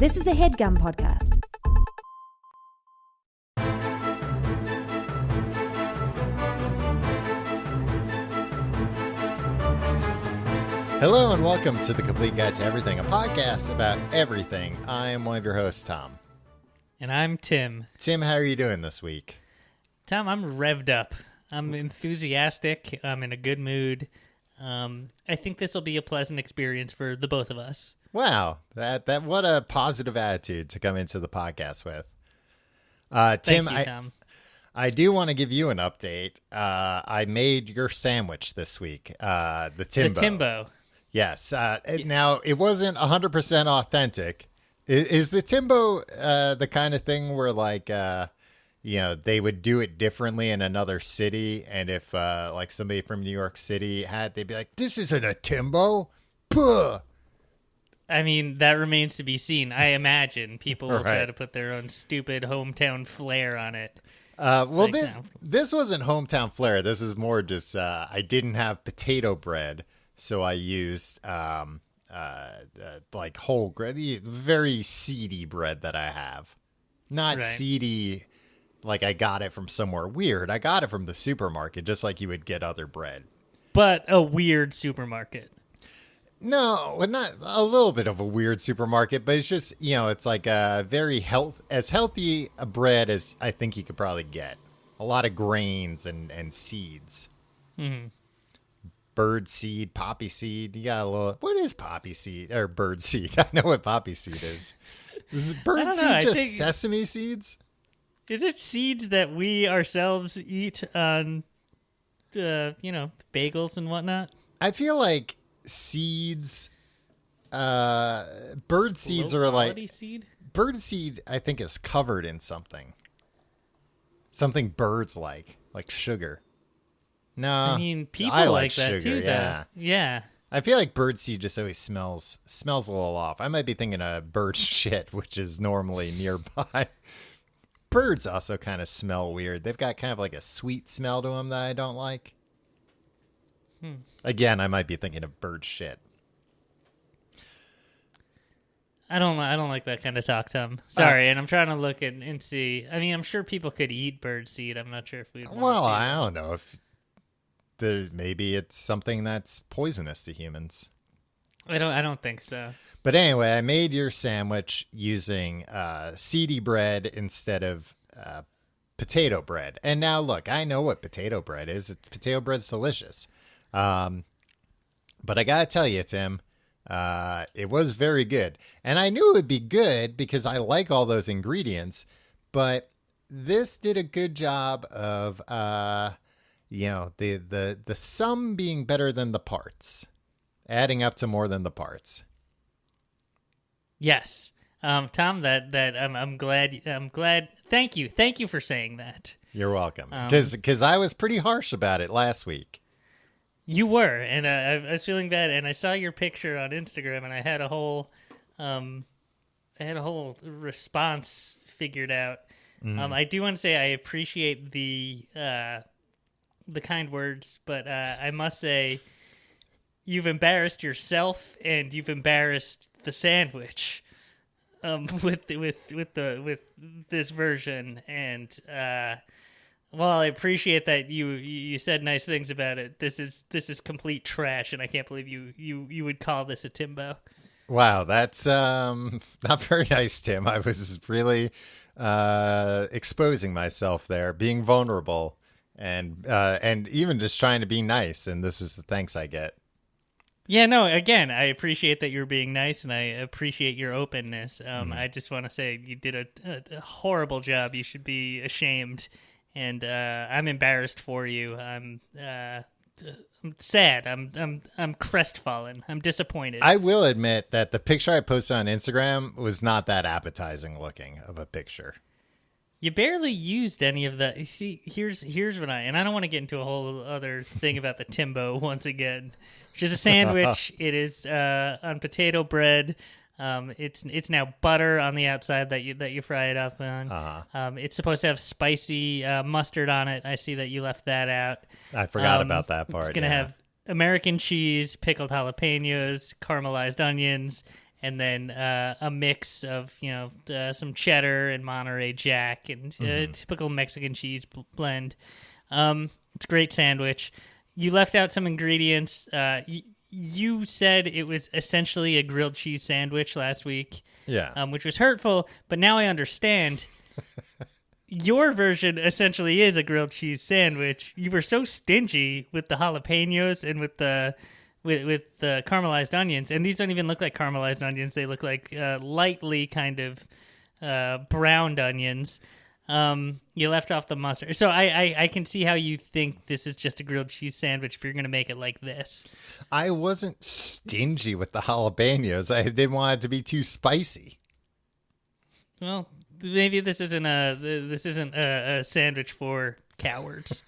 This is a HeadGum podcast. Hello and welcome to The Complete Guide to Everything, a podcast about everything. I am one of your hosts, Tom. And I'm Tim. Tim, how are you doing this week? Tom, I'm revved up. I'm enthusiastic. I'm in a good mood. I think this will be a pleasant experience for the both of us. Wow, that what a positive attitude to come into the podcast with. Tim, Thank you, Tom. I do want to give you an update. I made your sandwich this week, the Timbo. The Timbo. Yes. Now, it wasn't 100% authentic. Is the Timbo the kind of thing where, like, they would do it differently in another city, and if, like, somebody from New York City they'd be like, this isn't a Timbo? Puh! I mean, that remains to be seen. I imagine people will try Right. to put their own stupid hometown flair on it. This wasn't hometown flair. This is more just, I didn't have potato bread, so I used like whole bread, the very seedy bread that I have. Not Right. seedy like I got it from somewhere weird. I got it from the supermarket, just like you would get other bread. But a weird supermarket. No, not a little bit of a weird supermarket, but it's just, it's like a very as healthy a bread as I think you could probably get. A lot of grains and seeds. Mm-hmm. Bird seed, poppy seed. You got a little. What is poppy seed or bird seed? I know what poppy seed is. Is bird don't seed know. I just think- sesame seeds? Is it seeds that we ourselves eat on, bagels and whatnot? I feel like seeds. Bird seeds are Low-quality like seed? bird seed. I think is covered in something. Something birds like sugar. No, I mean, people I like that sugar, too, yeah. though. Yeah. I feel like bird seed just always smells a little off. I might be thinking of bird shit, which is normally nearby. Birds also kind of smell weird. They've got kind of like a sweet smell to them that I don't like. Again, I might be thinking of bird shit. I don't like that kind of talk, Tom. Sorry, and I'm trying to look and see. I mean, I'm sure people could eat bird seed. I'm not sure if we'd want Well, to. I don't know if maybe it's something that's poisonous to humans. I don't think so. But anyway, I made your sandwich using seedy bread instead of potato bread. And now, look, I know what potato bread is. Potato bread's delicious. But I got to tell you, Tim, it was very good. And I knew it would be good because I like all those ingredients. But this did a good job of, the sum being better than the parts. Adding up to more than the parts. Yes, Tom. That I'm glad. Thank you for saying that. You're welcome. Because I was pretty harsh about it last week. You were, and I was feeling bad. And I saw your picture on Instagram, and I had a whole response figured out. I do want to say I appreciate the kind words, but I must say, you've embarrassed yourself and you've embarrassed the sandwich with this version. And while I appreciate that you said nice things about it, this is complete trash, and I can't believe you would call this a Timbo. Wow, that's not very nice, Tim. I was really exposing myself there, being vulnerable, and even just trying to be nice. And this is the thanks I get. Yeah, no, again, I appreciate that you're being nice, and I appreciate your openness. I just want to say you did a horrible job. You should be ashamed, and I'm embarrassed for you. I'm sad. I'm crestfallen. I'm disappointed. I will admit that the picture I posted on Instagram was not that appetizing looking of a picture. You barely used any of that. You see, here's what I don't want to get into a whole other thing about the Timbo once again. Which is a sandwich. It is on potato bread. It's now butter on the outside that you fry it up on. Uh-huh. It's supposed to have spicy mustard on it. I see that you left that out. I forgot about that part. It's gonna have American cheese, pickled jalapenos, caramelized onions, and then a mix of some cheddar and Monterey Jack and typical Mexican cheese blend. It's a great sandwich. You left out some ingredients. You said it was essentially a grilled cheese sandwich last week. Yeah. Which was hurtful, but now I understand. Your version essentially is a grilled cheese sandwich. You were so stingy with the jalapenos and with the caramelized onions, and these don't even look like caramelized onions. They look like lightly kind of browned onions. You left off the mustard. So I can see how you think this is just a grilled cheese sandwich if you're going to make it like this. I wasn't stingy with the jalapenos. I didn't want it to be too spicy. Well, maybe this isn't a sandwich for cowards.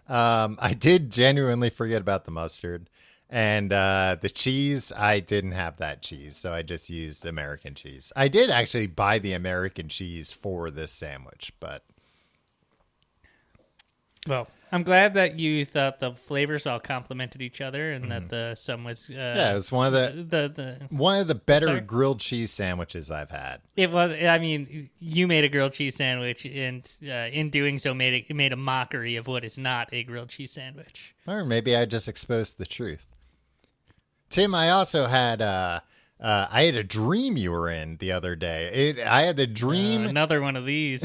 I did genuinely forget about the mustard. And the cheese, I didn't have that cheese, so I just used American cheese. I did actually buy the American cheese for this sandwich, but... Well, I'm glad that you thought the flavors all complemented each other and that the sum was... yeah, it was one of the better grilled cheese sandwiches I've had. It was. I mean, you made a grilled cheese sandwich, and in doing so, made a mockery of what is not a grilled cheese sandwich. Or maybe I just exposed the truth. Tim, I also had I had a dream you were in the other day. I had the dream. Another one of these.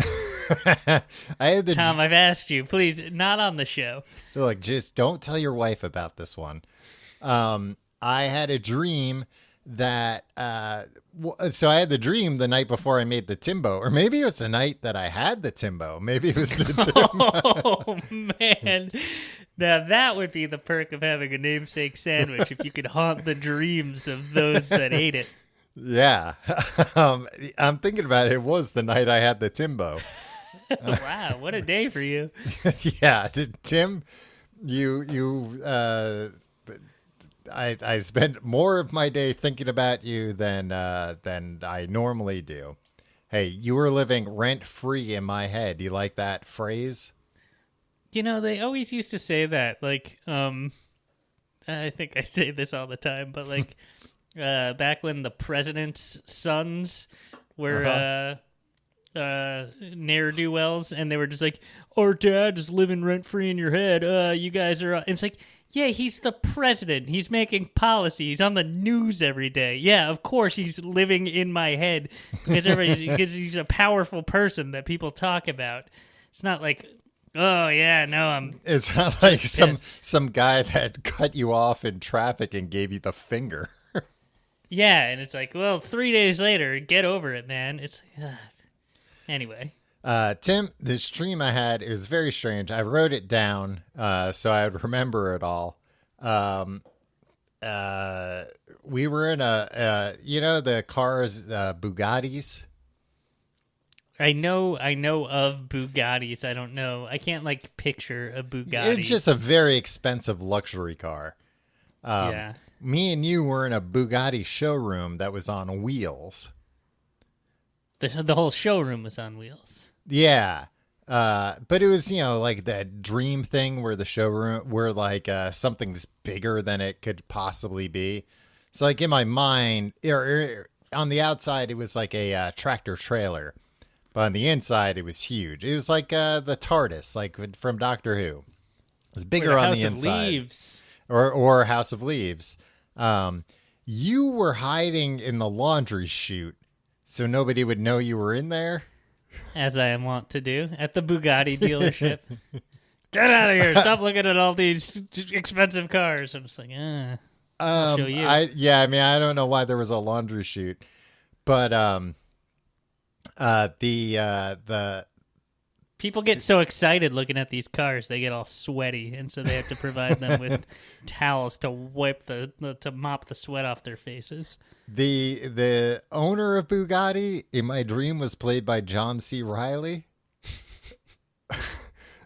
I had the Tom, I've asked you, please, not on the show. Look, just don't tell your wife about this one. I had a dream that so I had the dream the night before I made the Timbo, or maybe it was the night that I had the Timbo. Maybe it was the Timbo. Oh man. Now that would be the perk of having a namesake sandwich, if you could haunt the dreams of those that ate it. Yeah. I'm thinking about it. It was the night I had the Timbo. Wow, what a day for you. Yeah. Tim, I spent more of my day thinking about you than I normally do. Hey, you were living rent-free in my head. Do you like that phrase? They always used to say that, like, I think I say this all the time, but like, back when the president's sons were ne'er-do-wells, and they were just like, our dad is living rent-free in your head, you guys are... And it's like, yeah, he's the president. He's making policy. He's on the news every day. Yeah, of course he's living in my head because he's a powerful person that people talk about. It's not like... Oh yeah, no, It's not like some guy that cut you off in traffic and gave you the finger. Yeah, and it's like, well, 3 days later, get over it, man. It's anyway. Tim, this dream I had, it was very strange. I wrote it down so I would remember it all. We were in the cars, Bugattis. I know of Bugattis. I don't know. I can't picture a Bugatti. It's just a very expensive luxury car. Yeah. Me and you were in a Bugatti showroom that was on wheels. The whole showroom was on wheels. Yeah. But it was, like that dream thing where the showroom, where something's bigger than it could possibly be. So in my mind, on the outside, it was like a tractor trailer. But on the inside, it was huge. It was like the TARDIS, from Doctor Who. It was bigger on the inside. House of Leaves. Or House of Leaves. You were hiding in the laundry chute, so nobody would know you were in there. As I am wont to do at the Bugatti dealership. Get out of here. Stop looking at all these expensive cars. I'm just like, I'll show you. I don't know why there was a laundry chute. But the people get so excited looking at these cars, they get all sweaty, and so they have to provide them with towels to wipe to mop the sweat off their faces. The owner of Bugatti in my dream was played by John C. Reilly.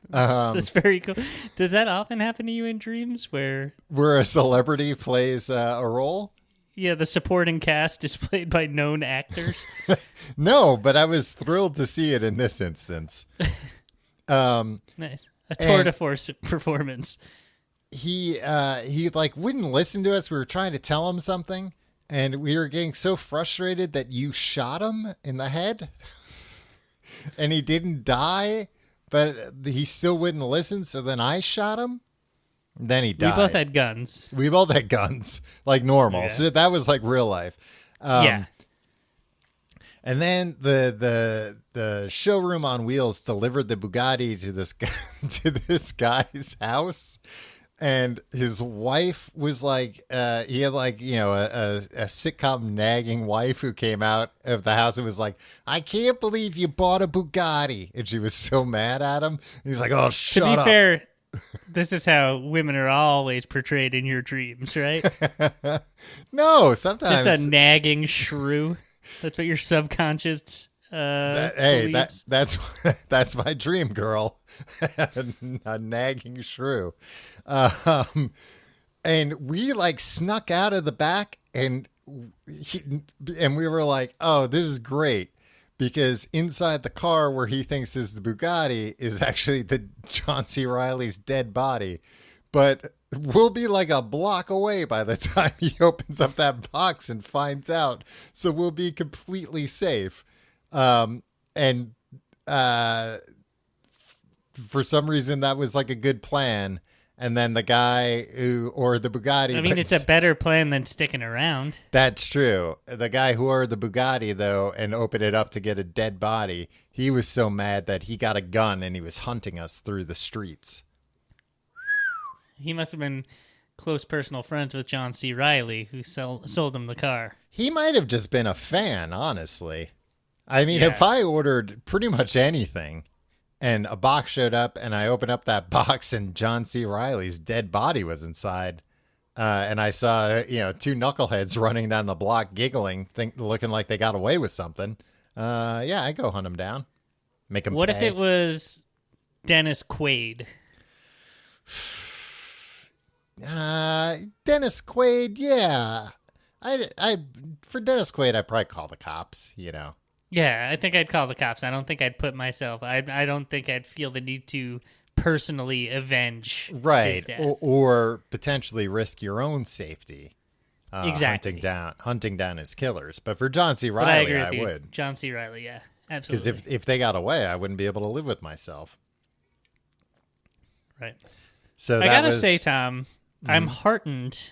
That's very cool. Does that often happen to you in dreams where a celebrity plays a role? Yeah, the supporting cast is played by known actors. No, but I was thrilled to see it in this instance. Nice. A tour de force performance. He wouldn't listen to us. We were trying to tell him something, and we were getting so frustrated that you shot him in the head, and he didn't die, but he still wouldn't listen. So then I shot him. Then he died. We both had guns. We both had guns, like normal. Okay. So that was like real life. Yeah. And then the showroom on wheels delivered the Bugatti to this guy, to this guy's house, and his wife was like, he had like, you know, a sitcom nagging wife who came out of the house and was like, "I can't believe you bought a Bugatti," and she was so mad at him. And he's like, "Oh, shut up." To be fair, this is how women are always portrayed in your dreams, right? No, sometimes Just a nagging shrew. That's what your subconscious believes. That's my dream girl, a nagging shrew, and we like snuck out of the back, and we were like, "Oh, this is great," because inside the car where he thinks is the Bugatti is actually the John C. Reilly's dead body, but we'll be like a block away by the time he opens up that box and finds out. So we'll be completely safe. For some reason, that was like a good plan. And then the guy or the Bugatti. I mean, it's a better plan than sticking around. That's true. The guy who ordered the Bugatti, though, and opened it up to get a dead body, he was so mad that he got a gun and he was hunting us through the streets. He must have been close personal friends with John C. Reilly, who sold him the car. He might have just been a fan, honestly. I mean, Yeah. if I ordered pretty much anything and a box showed up and I opened up that box and John C. Reilly's dead body was inside, and I saw, you know, two knuckleheads running down the block giggling, looking like they got away with something, yeah, I go hunt them down. Make them What pay. if it was Dennis Quaid? Dennis Quaid, yeah. For Dennis Quaid, I'd probably call the cops, you know. Yeah, I think I'd call the cops. I don't think I'd put myself. I don't think I'd feel the need to personally avenge his Right. death. Or potentially risk your own safety. Exactly. Hunting down his killers. But for John C. But I Reilly, agree I with you. would. John C. Reilly, yeah, Because absolutely. if they got away, I wouldn't be able to live with myself. Right. So I that gotta was, say, Tom, I'm heartened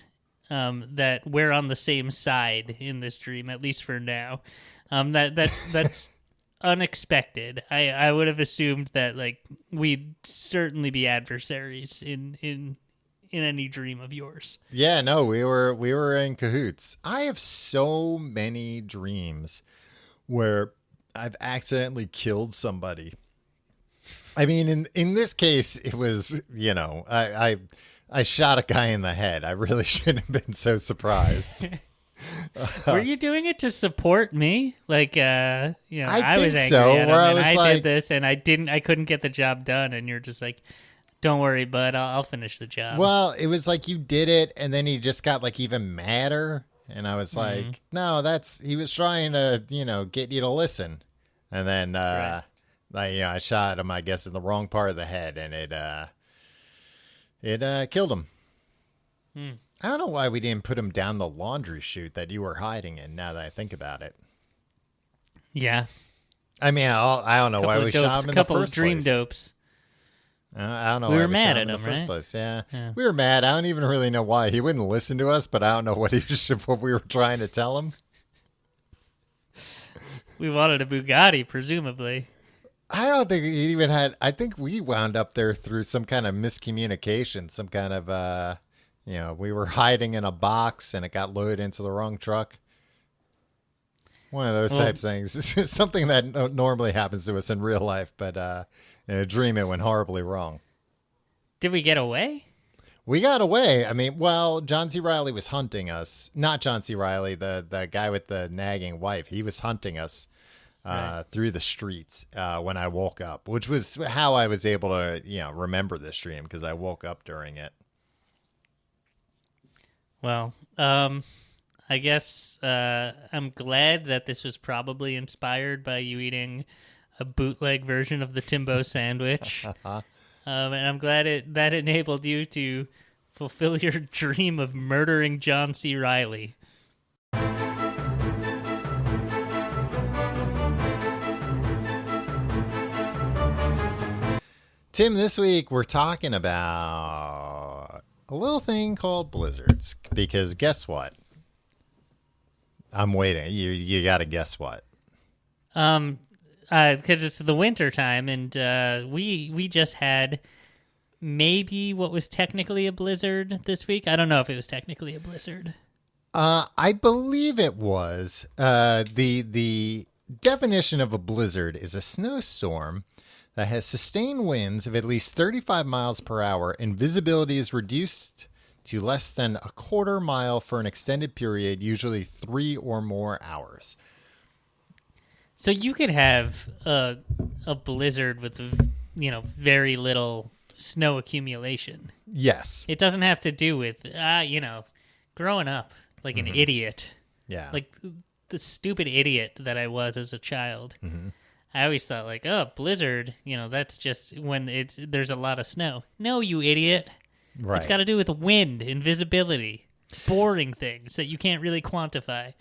that we're on the same side in this dream, at least for now. That's unexpected. I would have assumed that like we'd certainly be adversaries in any dream of yours. Yeah, no, we were in cahoots. I have so many dreams where I've accidentally killed somebody. I mean, in this case, it was, you know, I shot a guy in the head. I really shouldn't have been so surprised. Were you doing it to support me? Like, you know, I was think angry so, at him, where I and was I like- did this, and I couldn't get the job done, and you're just like, "Don't worry, bud, I'll finish the job." Well, it was like you did it, and then he just got like even madder. And I was like, no, he was trying to, you know, get you to listen. And then, Right. I shot him, I guess, in the wrong part of the head, and it killed him. I don't know why we didn't put him down the laundry chute that you were hiding in, now that I think about it. Yeah, I mean, I don't know why couple we of dopes, shot him in the couple of first dream place. dopes. I don't know We why were we mad shot at him in him, the first right? place. Yeah. Yeah. We were mad. I don't even really know why. He wouldn't listen to us, but I don't know what what we were trying to tell him. We wanted a Bugatti, presumably. I don't think he even had. I think we wound up there through some kind of miscommunication, some kind of, we were hiding in a box and it got loaded into the wrong truck. One of those types of things. Something that normally happens to us in real life, but in a dream it went horribly wrong. Did we get away? We got away. I mean, well, John C. Reilly was hunting us. Not John C. Reilly, the guy with the nagging wife. He was hunting us through the streets when I woke up, which was how I was able to, remember this dream, because I woke up during it. Well, I guess I'm glad that this was probably inspired by you eating a bootleg version of the Timbo sandwich. And I'm glad that enabled you to fulfill your dream of murdering John C. Reilly. Tim, this week we're talking about a little thing called blizzards. Because guess what? I'm waiting. You got to guess what? Because it's the winter time, and we just had maybe what was technically a blizzard this week. I don't know if it was technically a blizzard. I believe it was. The definition of a blizzard is a snowstorm that has sustained winds of at least 35 miles per hour and visibility is reduced to less than a quarter mile for an extended period, usually 3 or more hours. So you could have a blizzard with very little snow accumulation. Yes. It doesn't have to do with growing up like an idiot. Yeah. Like the stupid idiot that I was as a child. Mm-hmm. I always thought like, oh, blizzard, that's just when there's a lot of snow. No, you idiot. Right. It's got to do with wind and visibility. Boring things that you can't really quantify.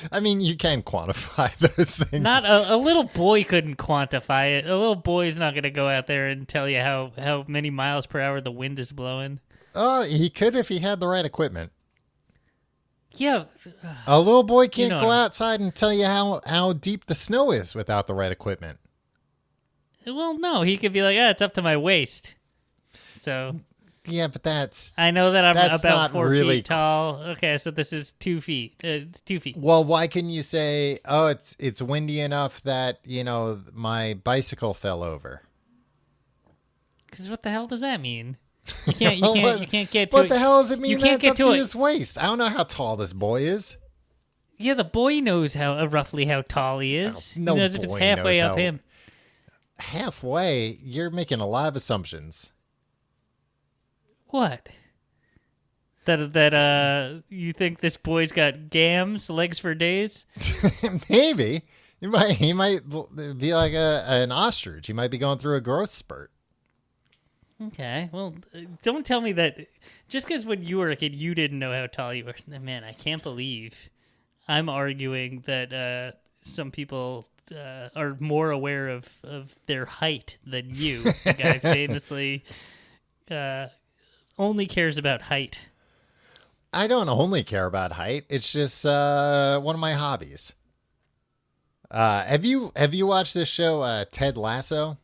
I mean, you can quantify those things. Not a little boy couldn't quantify it. A little boy's not going to go out there and tell you how many miles per hour the wind is blowing. Oh, he could if he had the right equipment. Yeah. A little boy can't go outside and tell you how deep the snow is without the right equipment. Well, no, he could be like, it's up to my waist. So... Yeah, but I know that I'm that's about not 4 really feet tall. Okay, so this is 2 feet. 2 feet. Well, why couldn't you say, oh, it's windy enough that, my bicycle fell over? Because what the hell does that mean? You can't get to what it. the hell does it mean? You can't That's get up to to his waist. I don't know how tall this boy is. Yeah, the boy knows roughly how tall he is. No he knows if it's halfway knows up him. Halfway? You're making a lot of assumptions. What? That you think this boy's got gams, legs for days? Maybe. He might be like an ostrich. He might be going through a growth spurt. Okay, well, don't tell me that just because when you were a kid you didn't know how tall you were. Man, I can't believe I'm arguing that some people are more aware of their height than you. The guy famously only cares about height. I don't only care about height. It's just one of my hobbies. Have you watched this show, Ted Lasso?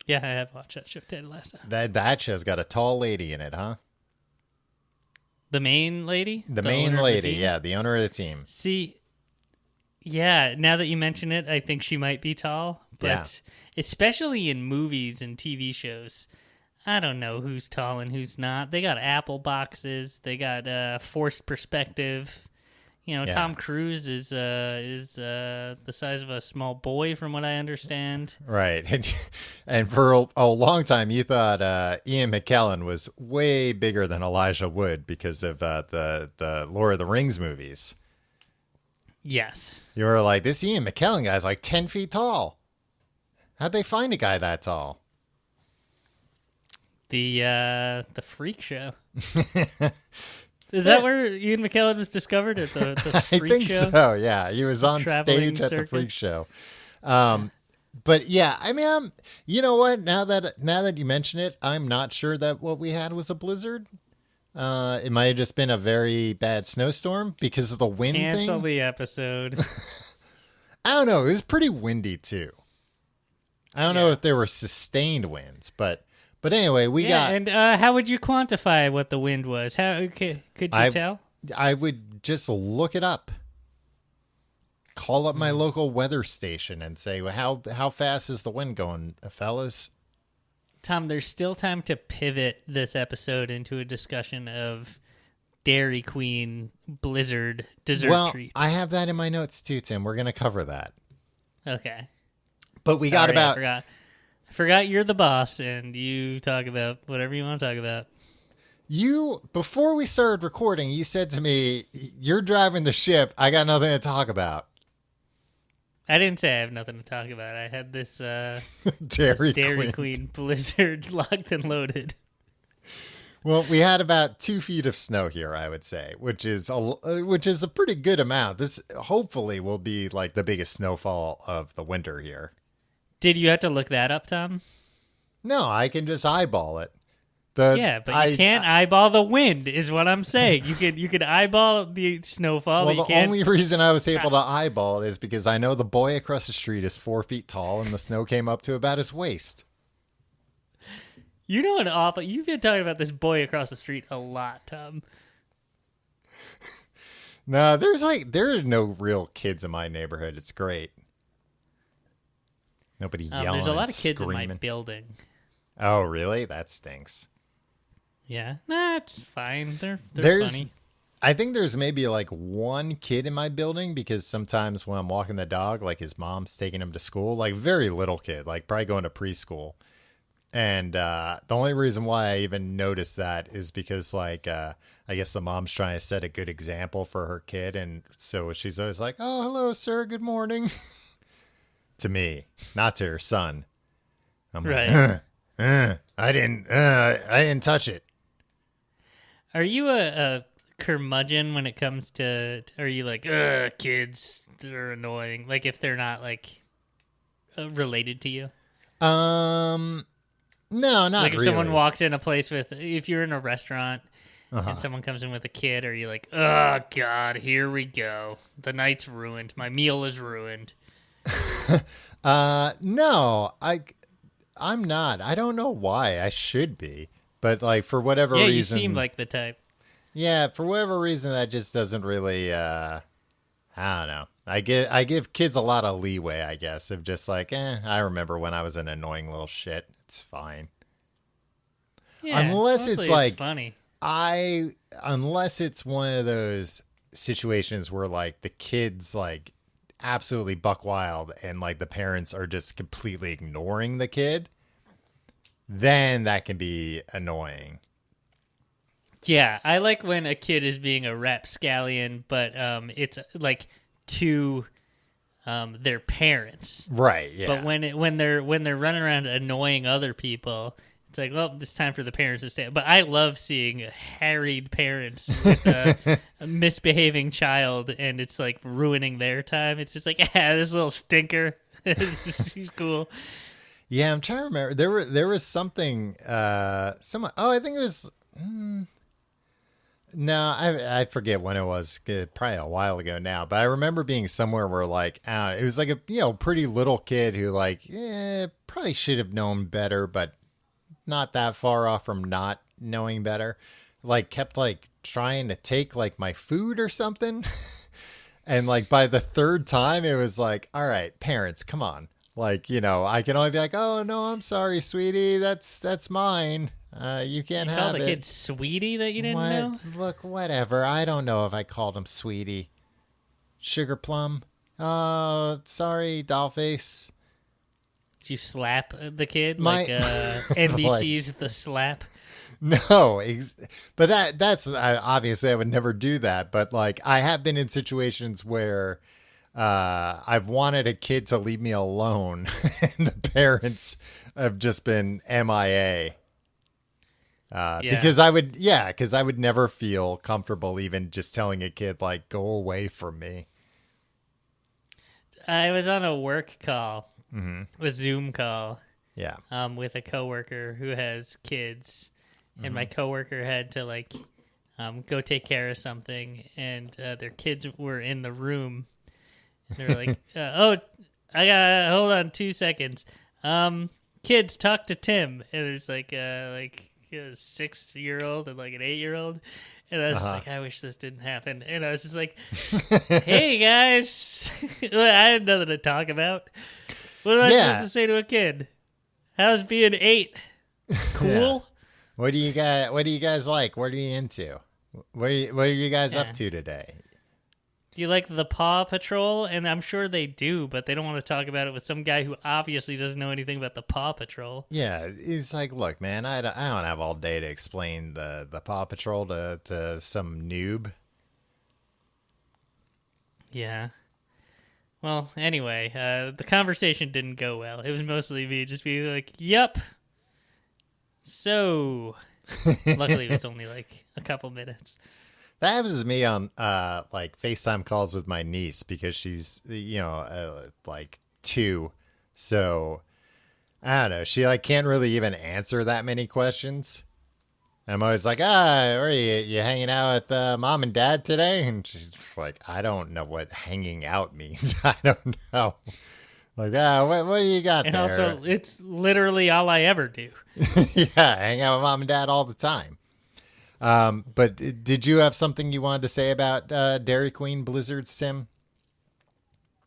Yeah, I have watched that show, Ted Lasso. That show's got a tall lady in it, huh? The main lady? The main lady, yeah, the owner of the team. See, yeah, now that you mention it, I think she might be tall. But especially in movies and TV shows, I don't know who's tall and who's not. They got apple boxes. They got forced perspective. Tom Cruise is the size of a small boy, from what I understand. Right, and for a long time, you thought Ian McKellen was way bigger than Elijah Wood because of the Lord of the Rings movies. Yes, you were like, this Ian McKellen guy's like 10 feet tall. How'd they find a guy that tall? The Freak Show. Is that where Ian McKellen was discovered, at the Freak I think Show? so, yeah. He was on stage at the Freak Show. But yeah, I mean, you know what? Now that you mention it, I'm not sure that what we had was a blizzard. It might have just been a very bad snowstorm because of the wind thing. Cancel the episode. I don't know. It was pretty windy too. I don't know if there were sustained winds, but anyway, we got. And how would you quantify what the wind was? How could you tell? I would just look it up. Call up my local weather station and say, well, how fast is the wind going, fellas? Tom, there's still time to pivot this episode into a discussion of Dairy Queen Blizzard dessert treats. I have that in my notes too, Tim. We're going to cover that. Okay. But we got about... I forgot you're the boss and you talk about whatever you want to talk about. Before we started recording, you said to me, you're driving the ship. I got nothing to talk about. I didn't say I have nothing to talk about. I had this Dairy Queen Blizzard locked and loaded. Well, we had about 2 feet of snow here, I would say, which is a pretty good amount. This hopefully will be like the biggest snowfall of the winter here. Did you have to look that up, Tom? No, I can just eyeball it. The Yeah, but you can't eyeball the wind, is what I'm saying. You could eyeball the snowfall, Well, but you the can't. only reason I was able to eyeball it is because I know the boy across the street is 4 feet tall, and the snow came up to about his waist. You know an awful. You've been talking about this boy across the street a lot, Tom. No, there are no real kids in my neighborhood. It's great. Nobody yelling. There's a lot and of kids screaming. in my building. Oh, really? That stinks. Yeah, that's fine. They're funny. I think there's maybe like one kid in my building because sometimes when I'm walking the dog, like his mom's taking him to school, like very little kid, like probably going to preschool. And the only reason why I even noticed that is because like I guess the mom's trying to set a good example for her kid. And so she's always like, oh, hello, sir. Good morning. To me, not to her son. I'm Right. like, I didn't touch it. Are you a curmudgeon when it comes to? Are you like, kids are annoying? Like if they're not like related to you? No, not Like if really. someone walks in a place if you're in a restaurant and someone comes in with a kid, are you like, oh God, here we go. The night's ruined. My meal is ruined. No, I'm not. I don't know why. I should be, but like for whatever Yeah, reason, you seem like the type. yeah, for whatever reason, that just doesn't really. I don't know. I give kids a lot of leeway, I guess, of just like, I remember when I was an annoying little shit. It's fine. Yeah, Unless it's mostly like funny. unless it's one of those situations where like the kids like absolutely buck wild and like the parents are just completely ignoring the kid, then that can be annoying. Yeah, I like when a kid is being a rapscallion, but it's like to their parents. Right, yeah. But when they're running around annoying other people, it's like, well, it's time for the parents to stay. But I love seeing harried parents with a misbehaving child, and it's like ruining their time. It's just like, this little stinker. He's cool. Yeah, I'm trying to remember. There was something. I think it was. No, I forget when it was. Probably a while ago now. But I remember being somewhere where like it was like a pretty little kid who like probably should have known better, but not that far off from not knowing better. Like kept like trying to take like my food or something. And like by the third time, it was like, all right, parents, come on. Like, I can only be like, oh no, I'm sorry, sweetie. That's mine. You can't You have called it. a kid sweetie that you didn't know? Look, whatever. I don't know if I called him sweetie. Sugar plum. Oh, sorry, dollface. Did you slap the kid My- like NBC's The Slap? No, but that's obviously I would never do that. But like I have been in situations where I've wanted a kid to leave me alone, and the parents have just been MIA. Because I would never feel comfortable even just telling a kid like go away from me. I was on a work call, a Zoom call, Yeah. with a coworker who has kids, and my coworker had to like go take care of something, and their kids were in the room. They were like, "Oh, I got hold on 2 seconds. Kids, talk to Tim." And there's like a 6-year-old and like an 8-year-old. And I was just like, I wish this didn't happen. And I was just like, hey, guys. I had nothing to talk about. What am I supposed to say to a kid? How's being 8? Cool? What do you guys like? What are you into? What are you guys up to today? Do you like the Paw Patrol? And I'm sure they do, but they don't want to talk about it with some guy who obviously doesn't know anything about the Paw Patrol. Yeah, he's like, look, man, I don't have all day to explain the Paw Patrol to some noob. Yeah. Well, anyway, the conversation didn't go well. It was mostly me just being like, yep. So, luckily it was only like a couple minutes. That happens to me on like FaceTime calls with my niece because she's like 2. So I don't know. She like can't really even answer that many questions. I'm always like, are you hanging out with mom and dad today? And she's like, I don't know what hanging out means. I don't know. Like, what do you got And there? also, it's literally all I ever do. Yeah, hang out with mom and dad all the time. But did you have something you wanted to say about Dairy Queen blizzards, Tim?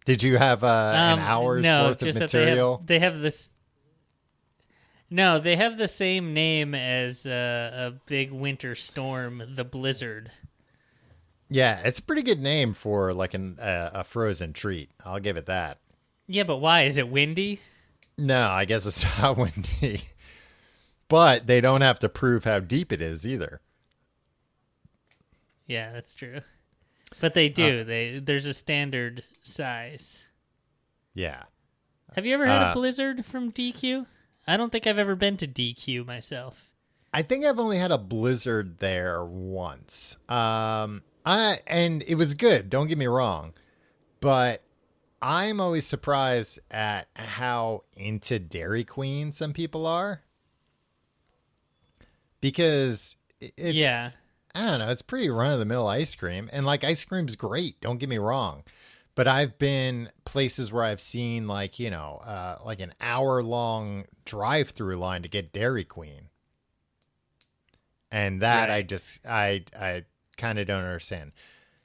Did you have an hour's worth of material? They have this. No, they have the same name as a big winter storm, the blizzard. Yeah, it's a pretty good name for like a frozen treat. I'll give it that. Yeah, but why? Is it windy? No, I guess it's not windy. But they don't have to prove how deep it is either. Yeah, that's true. But they do. There's a standard size. Yeah. Have you ever had a blizzard from DQ? I don't think I've ever been to DQ myself. I think I've only had a blizzard there once. And it was good, don't get me wrong. But I'm always surprised at how into Dairy Queen some people are. Because it's, I don't know, it's pretty run-of-the-mill ice cream. And, like, ice cream's great, don't get me wrong. But I've been places where I've seen, like, you know, like an hour-long drive-through line to get Dairy Queen. And that I kind of don't understand.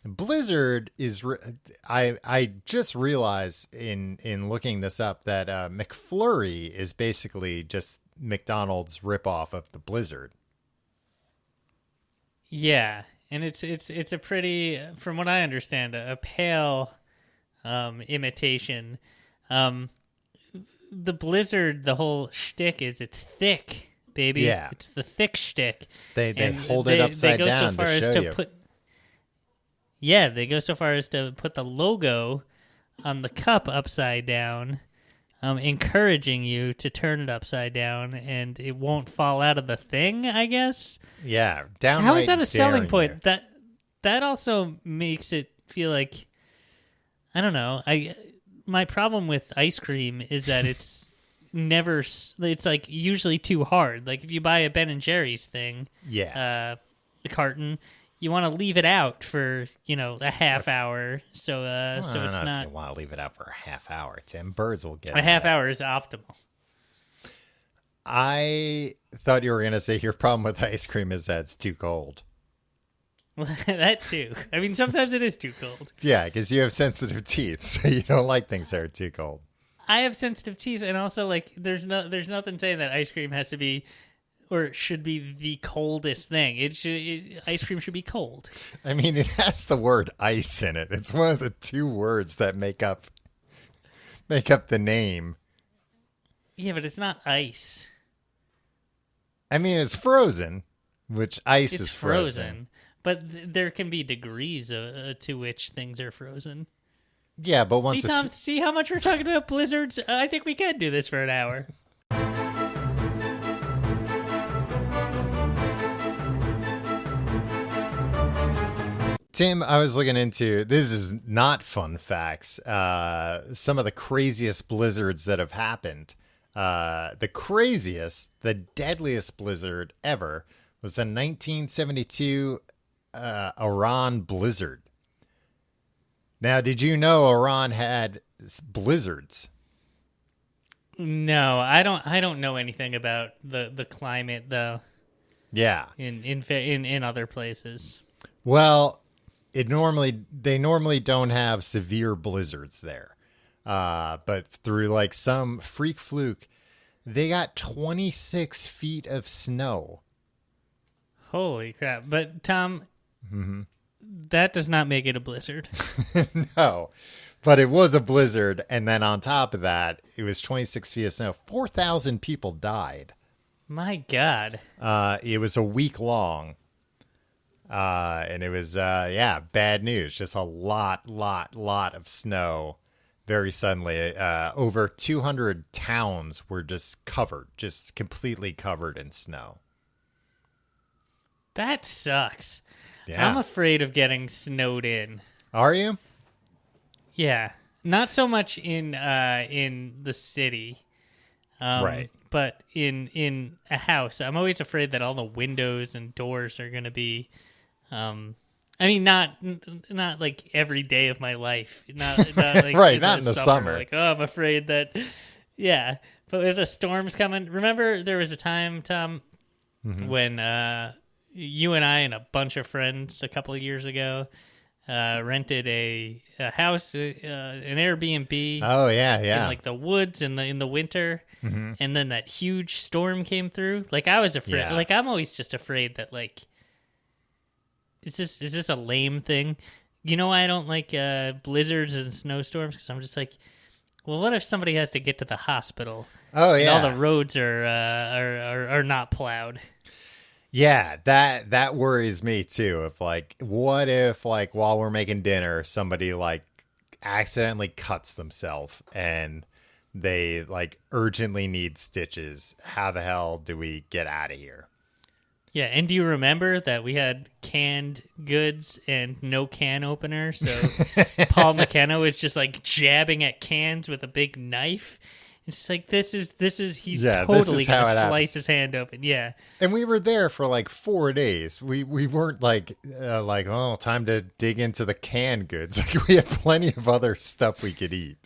Blizzard is, I just realized in looking this up that McFlurry is basically just McDonald's ripoff of the Blizzard. Yeah, and it's a pretty, from what I understand, a pale imitation. The Blizzard, the whole shtick is it's thick, baby. Yeah, it's the thick shtick. They hold it upside down to show you. Yeah, they go so far as to put the logo on the cup upside down, encouraging you to turn it upside down, and it won't fall out of the thing, I guess. Yeah, downright. How is that a selling point? You. That also makes it feel like, I don't know. My problem with ice cream is that it's never. It's like usually too hard. Like if you buy a Ben and Jerry's thing, the carton. You want to leave it out for, you know, a half hour, so it's not. If you want to leave it out for a half hour, Tim. Birds will get a half hour is optimal. I thought you were going to say your problem with ice cream is that it's too cold. Well, that too. I mean, sometimes it is too cold. Yeah, because you have sensitive teeth, so you don't like things that are too cold. I have sensitive teeth, and also like there's nothing saying that ice cream has to be. Or it should be the coldest thing. Ice cream should be cold. I mean, it has the word ice in it. It's one of the two words that make up the name. Yeah, but it's not ice. I mean, it's frozen, which ice is frozen. But there can be degrees to which things are frozen. Yeah, but once see how much we're talking about blizzards? I think we can do this for an hour. Tim, I was looking into, this is not fun facts, some of the craziest blizzards that have happened. The craziest, the deadliest blizzard ever was the 1972 Iran blizzard. Now, did you know Iran had blizzards? No, I don't know anything about the climate though. Yeah. In other places. Well, they normally don't have severe blizzards there. But through like some freak fluke, they got 26 feet of snow. Holy crap. But Tom, that does not make it a blizzard. No, but it was a blizzard. And then on top of that, it was 26 feet of snow. 4,000 people died. My God. It was a week long. And it was, bad news. Just a lot of snow very suddenly. Over 200 towns were just completely covered in snow. That sucks. Yeah. I'm afraid of getting snowed in. Are you? Yeah. Not so much in the city. Right. But in a house, I'm always afraid that all the windows and doors are going to be, I mean, not like every day of my life, not like Right, not in the summer. Like, oh, I'm afraid that, yeah. But if a storm's coming, remember there was a time, Tom, when you and I and a bunch of friends a couple of years ago rented a house, an Airbnb. Oh yeah, In yeah. like the woods in the winter, and then that huge storm came through. Like I was afraid. Yeah. Like I'm always just afraid that like, is this a lame thing? You know why I don't like blizzards and snowstorms? Because I'm just like, well, what if somebody has to get to the hospital? Oh And yeah. all the roads are not plowed. Yeah, that worries me too. If like, what if like while we're making dinner, somebody like accidentally cuts themselves and they like urgently need stitches? How the hell do we get out of here? Yeah, and do you remember that we had canned goods and no can opener? So Paul McKenna was just like jabbing at cans with a big knife. It's like this is he's totally how gonna it slice his hand open. Yeah, And we were there for like 4 days. We weren't like oh, time to dig into the canned goods. Like we had plenty of other stuff we could eat.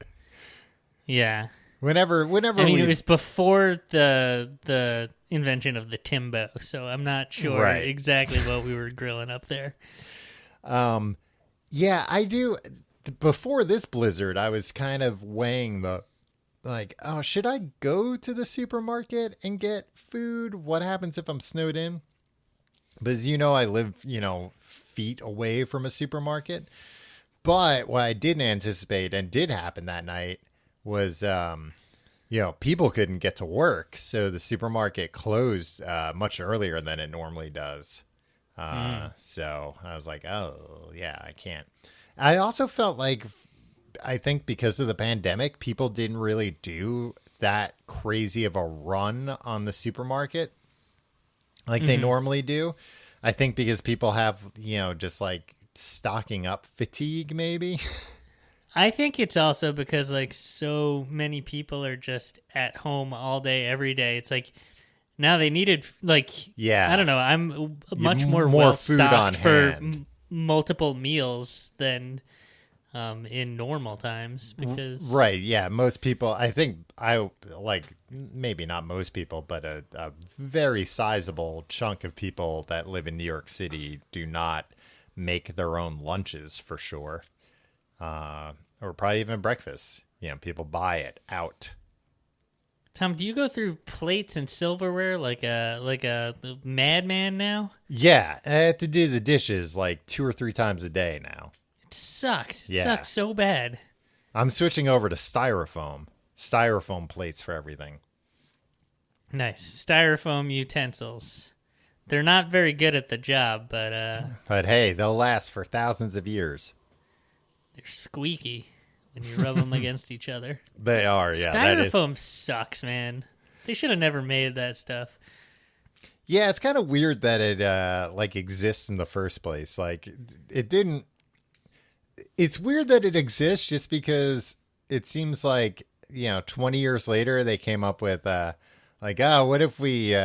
yeah. Whenever I mean, we it was before the invention of the Timbo, so I'm not sure Right. exactly what we were grilling up there. Yeah, I do. Before this blizzard, I was kind of weighing the, like, oh, should I go to the supermarket and get food? What happens if I'm snowed in? But as you know, I live, feet away from a supermarket. But what I didn't anticipate and did happen that night was, people couldn't get to work. So the supermarket closed much earlier than it normally does. So I was like, oh, yeah, I can't. I also felt like, I think because of the pandemic, people didn't really do that crazy of a run on the supermarket like they normally do. I think because people have, just like stocking up fatigue, maybe. I think it's also because like so many people are just at home all day, every day. It's like now they needed like, Yeah. I don't know. I'm much more more well food on stocked for hand. multiple meals than in normal times because Right. Yeah. Most people, I think maybe not most people, but a very sizable chunk of people that live in New York City do not make their own lunches for sure. Or probably even breakfast. People buy it out. Tom, do you go through plates and silverware like a madman now? Yeah. I have to do the dishes like 2 or 3 times a day now. It sucks. It Yeah. sucks so bad. I'm switching over to styrofoam plates for everything. Nice. Styrofoam utensils. They're not very good at the job, but But hey, they'll last for thousands of years. they're squeaky when you rub them against each other. They are, yeah. that is- Styrofoam sucks, man. They should have never made that stuff. Yeah, it's kind of weird that it exists in the first place. Like it didn't. It's weird that it exists just because it seems like 20 years later they came up with what if we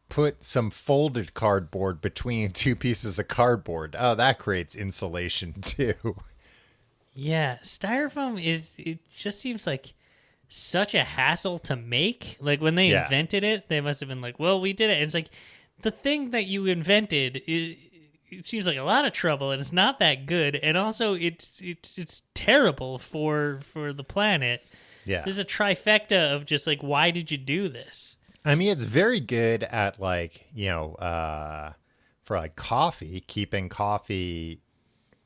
put some folded cardboard between 2 pieces of cardboard? Oh, that creates insulation too. Yeah, styrofoam it just seems like such a hassle to make. Like when they Yeah. invented it, they must have been like, well, we did it. And it's like the thing that you invented it seems like a lot of trouble and it's not that good. And also it's terrible for the planet. Yeah. There's a trifecta of just like, why did you do this? I mean, it's very good at for like coffee, keeping coffee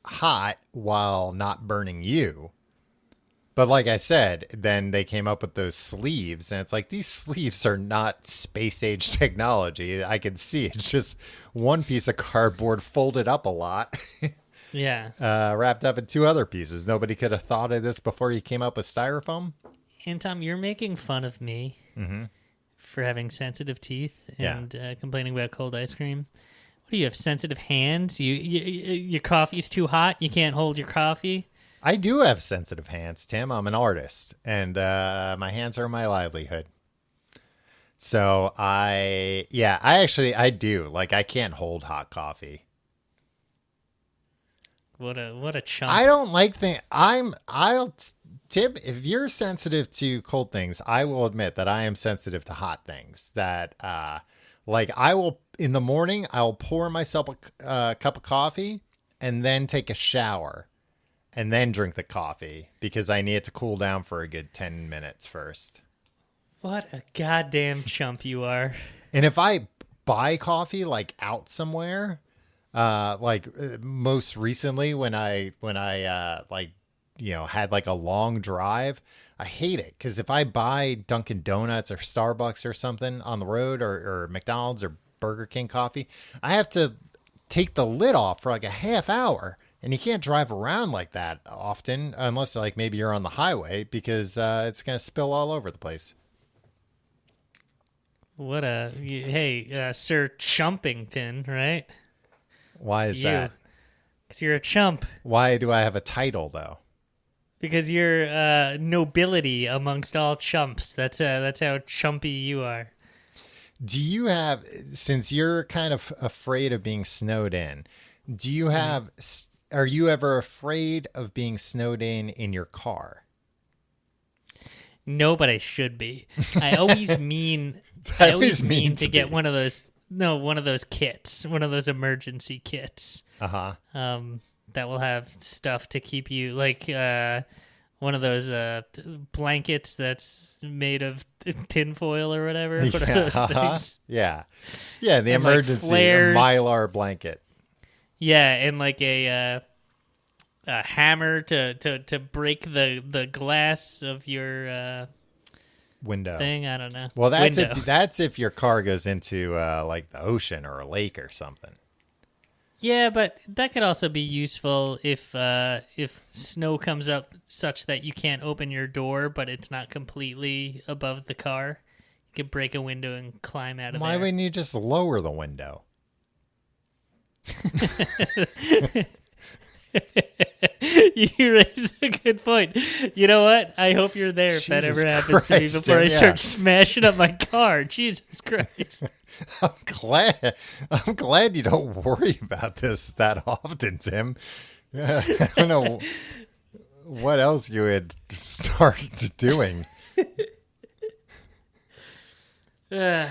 hot while not burning you. But like I said, then they came up with those sleeves, and it's like these sleeves are not space age technology. I can see it's just one piece of cardboard folded up a lot, Yeah. wrapped up in 2 other pieces. Nobody could have thought of this before you came up with styrofoam. And Tom, you're making fun of me for having sensitive teeth Yeah. and complaining about cold ice cream. What do you have? Sensitive hands? Your coffee's too hot. You can't hold your coffee. I do have sensitive hands, Tim. I'm an artist, and my hands are my livelihood. So I do. Like, I can't hold hot coffee. What a chump. I don't like Tim, if you're sensitive to cold things, I will admit that I am sensitive to hot things. That, like, I will, in the morning, I'll pour myself a cup of coffee and then take a shower and then drink the coffee because I need it to cool down for a good 10 minutes first. What a goddamn chump you are. And if I buy coffee, like, out somewhere, most recently when I had like a long drive, I hate it because if I buy Dunkin' Donuts or Starbucks or something on the road, or McDonald's or Burger King coffee, I have to take the lid off for like a half hour, and you can't drive around like that often unless like maybe you're on the highway because it's gonna spill all over the place. Sir Chumpington, right? Why is that? Because you're a chump. Why do I have a title though? Because you're nobility amongst all chumps. That's how chumpy you are. Do you have, since you're kind of afraid of being snowed in, are you ever afraid of being snowed in your car? No, but I should be. I always mean to get one of those. No, one of those kits, one of those emergency kits. That will have stuff to keep you, like one of those blankets that's made of tinfoil or whatever. One of those things. Yeah, the and emergency Mylar blanket. Yeah, and like a hammer to break the glass of your window thing. I don't know. Well, that's if your car goes into like the ocean or a lake or something. Yeah, but that could also be useful if snow comes up such that you can't open your door, but it's not completely above the car. You could break a window and climb out of there. Why wouldn't you just lower the window? You raise a good point. You know what? I hope you're there if that ever happens to me before I start smashing up my car. Jesus Christ. I'm glad you don't worry about this that often, Tim. I don't know what else you would start doing. I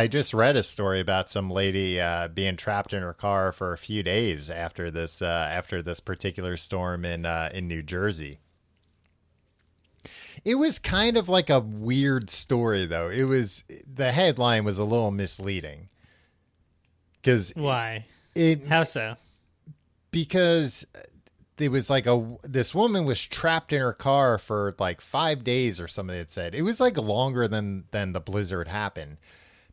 just read a story about some lady being trapped in her car for a few days after this particular storm in New Jersey. It was kind of like a weird story, though. The headline was a little misleading. Why? How so? Because it was like this woman was trapped in her car for like 5 days or something. It said it was like longer than the blizzard happened.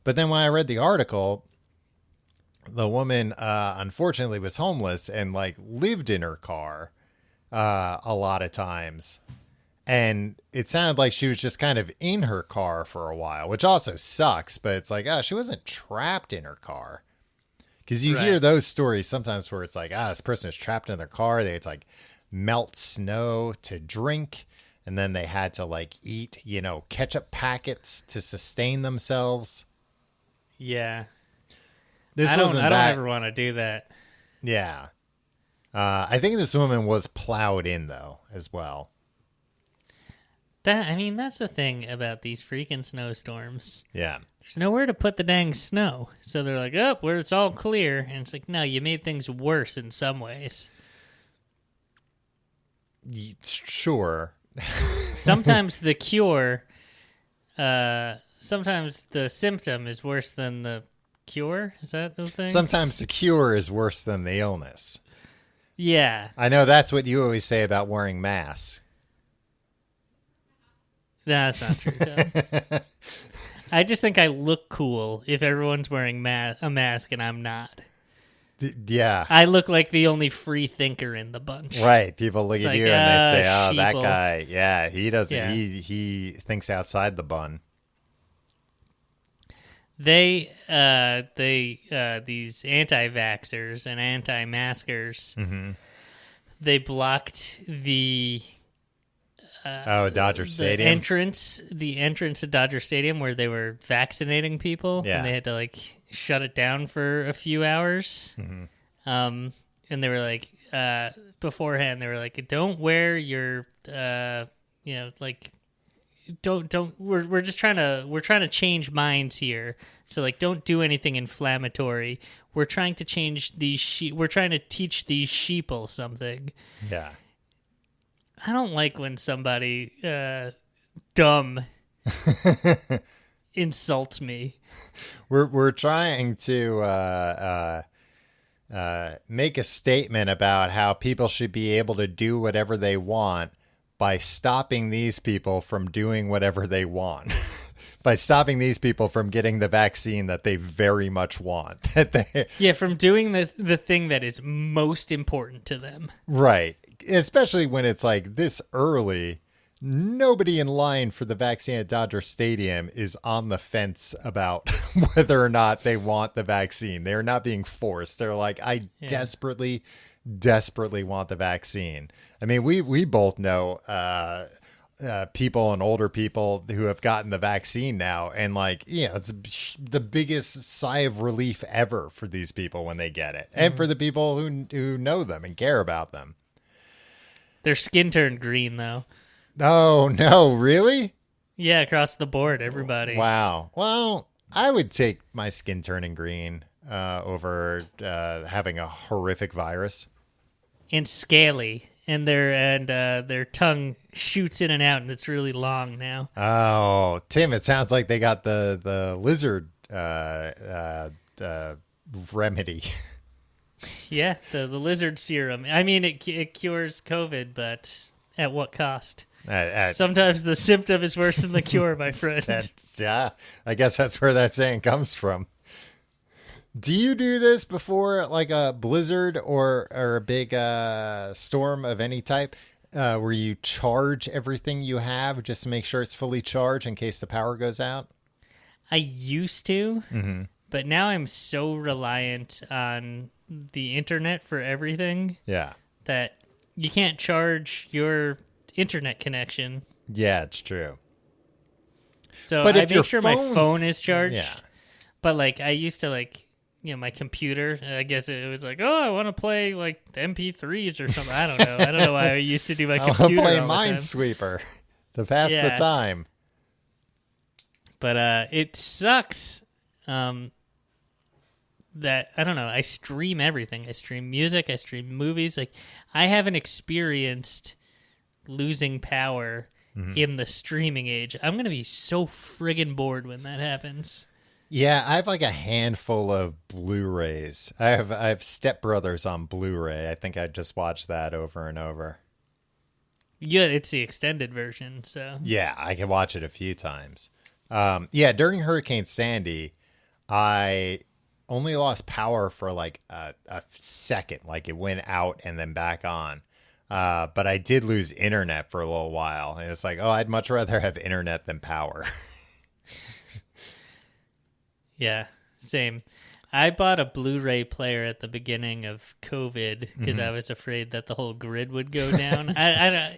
But then when I read the article, the woman unfortunately was homeless and like lived in her car a lot of times. And it sounded like she was just kind of in her car for a while, which also sucks. But it's like, she wasn't trapped in her car. Because you hear those stories sometimes where it's like, this person is trapped in their car. It's like melt snow to drink. And then they had to like eat, ketchup packets to sustain themselves. Yeah. I don't ever want to do that. Yeah. I think this woman was plowed in, though, as well. That's the thing about these freaking snowstorms. Yeah. There's nowhere to put the dang snow. So they're like, where it's all clear. And it's like, no, you made things worse in some ways. Sure. Sometimes the cure, sometimes the symptom is worse than the cure. Is that the thing? Sometimes the cure is worse than the illness. Yeah. I know that's what you always say about wearing masks. No, that's not true. I just think I look cool if everyone's wearing a mask and I'm not. Yeah. I look like the only free thinker in the bunch. Right. People look at you and they say, that sheeple. guy, yeah, he doesn't, Yeah. he thinks outside the bun. These anti-vaxxers and anti-maskers, they blocked the Dodger the Stadium. entrance to Dodger Stadium where they were vaccinating people, Yeah. and they had to like shut it down for a few hours. And they were like, beforehand, they were like, don't wear your, like, don't. We're just trying to change minds here. So like, don't do anything inflammatory. We're trying to change these we're trying to teach these sheeple something. Yeah. I don't like when somebody dumb insults me. We're trying to make a statement about how people should be able to do whatever they want by stopping these people from doing whatever they want. By stopping these people from getting the vaccine that they very much want. Yeah, from doing the thing that is most important to them. Right. Especially when it's like this early. Nobody in line for the vaccine at Dodger Stadium is on the fence about whether or not they want the vaccine. They're not being forced. They're like, I desperately want the vaccine. I mean, we both know people and older people who have gotten the vaccine now, and like, it's the biggest sigh of relief ever for these people when they get it, and for the people who know them and care about them. Their skin turned green though. Oh no, really? Yeah, across the board, everybody. Wow. Well, I would take my skin turning green over having a horrific virus. And scaly, and their tongue shoots in and out, and it's really long now. Oh, Tim, it sounds like they got the lizard remedy. Yeah, the lizard serum. I mean, it cures COVID, but at what cost? Sometimes the symptom is worse than the cure, my friend. I guess that's where that saying comes from. Do you do this before like a blizzard or a big storm of any type, where you charge everything you have just to make sure it's fully charged in case the power goes out? I used to, but now I'm so reliant on the internet for everything that you can't charge your internet connection. Yeah, it's true. So I make sure my phone is charged. Yeah. But like I used to my computer, I guess it was like, oh, I want to play like MP3s or something. I don't know. I don't know why I used to do my computer. I want to play all the time. Minesweeper to pass the time. But it sucks that, I don't know, I stream everything. I stream music, I stream movies. Like, I haven't experienced losing power in the streaming age. I'm going to be so friggin' bored when that happens. Yeah, I have like a handful of Blu-rays. I have Step Brothers on Blu-ray. I think I just watched that over and over. Yeah, it's the extended version, so. Yeah, I can watch it a few times. During Hurricane Sandy, I only lost power for like a second. Like it went out and then back on. But I did lose internet for a little while. And it's like, oh, I'd much rather have internet than power. Yeah, same. I bought a Blu-ray player at the beginning of COVID because I was afraid that the whole grid would go down.